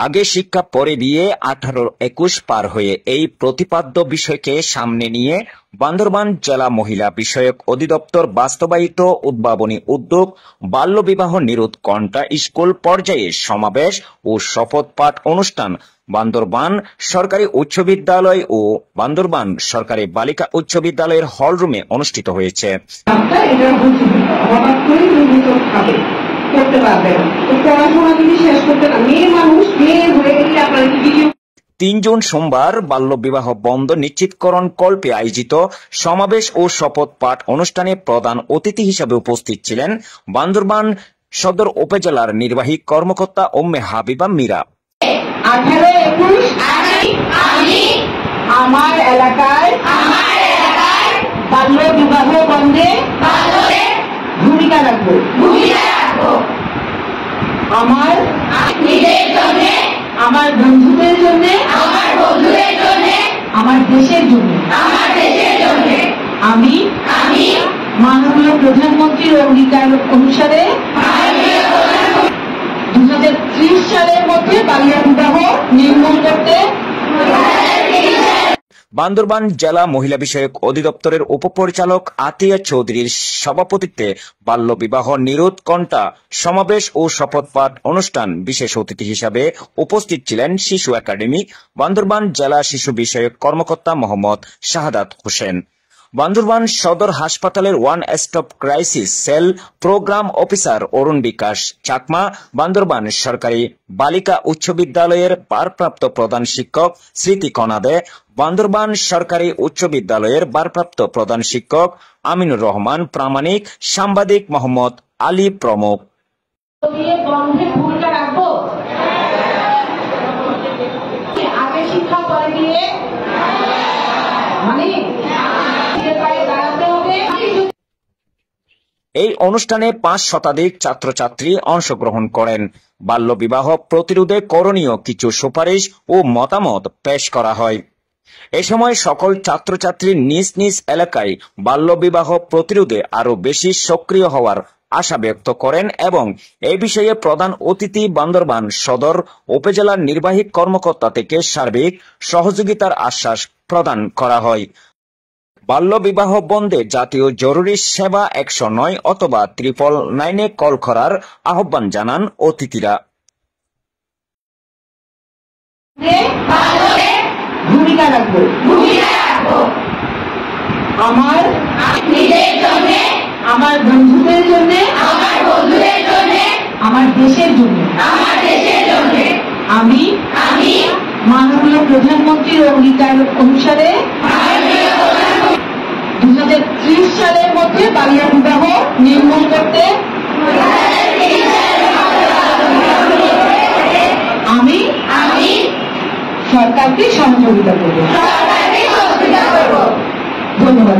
আগে শিক্ষা পরে বিয়ে 18-21 পার হয়ে এই প্রতিপাদ্য বিষয়কে সামনে নিয়ে বান্দরবান জেলা মহিলা বিষয়ক অধিদপ্তর বাস্তবায়িত উদ্ভাবনী উদ্যোগ বাল্যবিবাহ নিরোধ কন্টা স্কুল পর্যায়ে সমাবেশ ও শপথ পাঠ অনুষ্ঠান বান্দরবান সরকারি উচ্চ বিদ্যালয় ও বান্দরবান সরকারি বালিকা উচ্চ বিদ্যালয়ের হলরুমে অনুষ্ঠিত হয়েছে। জুন সোমবার বাল্যবিবাহ বন্ধ নিশ্চিতকরণ কল্পে আয়োজিত সমাবেশ ও শপথ পাঠ অনুষ্ঠানে প্রধান অতিথি হিসেবে উপস্থিত ছিলেন বান্দরবান সদর উপজেলার নির্বাহী কর্মকর্তা উম্মে হাবিবা মীরা। 18-21 আমার এলাকায় বাল্য বিবাহ বন্ধে ভূমিকা রাখবো। আমার নিজের জন্য, আমার বন্ধুদের জন্য, আমার দেশের জন্য আমি মাননীয় প্রধানমন্ত্রীর অঙ্গীকার অনুসারে 2030 সালের মধ্যে বাল্য বিবাহ নির্মূল করতে বান্দরবান জেলা মহিলা বিষয়ক অধিদপ্তরের উপপরিচালক আতিয়া চৌধুরীর সভাপতিত্বে বাল্যবিবাহ নিরোধ কন্টা সমাবেশ ও শপথ পাঠ অনুষ্ঠান বিশেষ অতিথি হিসাবে উপস্থিত ছিলেন শিশু একাডেমি বান্দরবান জেলা শিশু বিষয়ক কর্মকর্তা মোহাম্মদ শাহাদাত হোসেন, বান্দরবান সদর হাসপাতালের one stop crisis cell program officer Arun Bikash Chakma, Bandarban সরকারি বালিকা উচ্চ বিদ্যালয়ের ভারপ্রাপ্ত প্রধান শিক্ষক স্মৃতি কনাদে, বান্দরবান সরকারি উচ্চ বিদ্যালয়ের ভারপ্রাপ্ত প্রধান শিক্ষক আমিনুর রহমান প্রামাণিক, সাংবাদিক মোহাম্মদ আলী প্রমুখ। এই অনুষ্ঠানে 5 শতাধিক ছাত্রছাত্রী অংশগ্রহণ করেন। বাল্যবিবাহ প্রতিরোধে করণীয় কিছু সুপারিশ ও মতামত পেশ করা হয়। এ সময় সকল ছাত্রছাত্রী নিজ নিজ এলাকায় বাল্যবিবাহ প্রতিরোধে আরো বেশি সক্রিয় হওয়ার আশা ব্যক্ত করেন এবং এই বিষয়ে প্রধান অতিথি বান্দরবান সদর উপজেলার নির্বাহী কর্মকর্তা থেকে সার্বিক সহযোগিতার আশ্বাস প্রদান করা হয়। বাল্যবিবাহ বন্ধে জাতীয় জরুরি সেবা 109 অথবা 999 কল করার আহ্বান জানান অতিথিরা। ভূমিকা রাখবো আমার নিজের জন্য, আমার বন্ধুদের জন্য, আমার দেশের জন্য আমি মাননীয় প্রধানমন্ত্রীর অঙ্গীকার অনুসারে 2030 সালের মধ্যে বাল্য বিবাহ নির্মূল করতে আমি সরকারকে সহযোগিতা করব। ধন্যবাদ।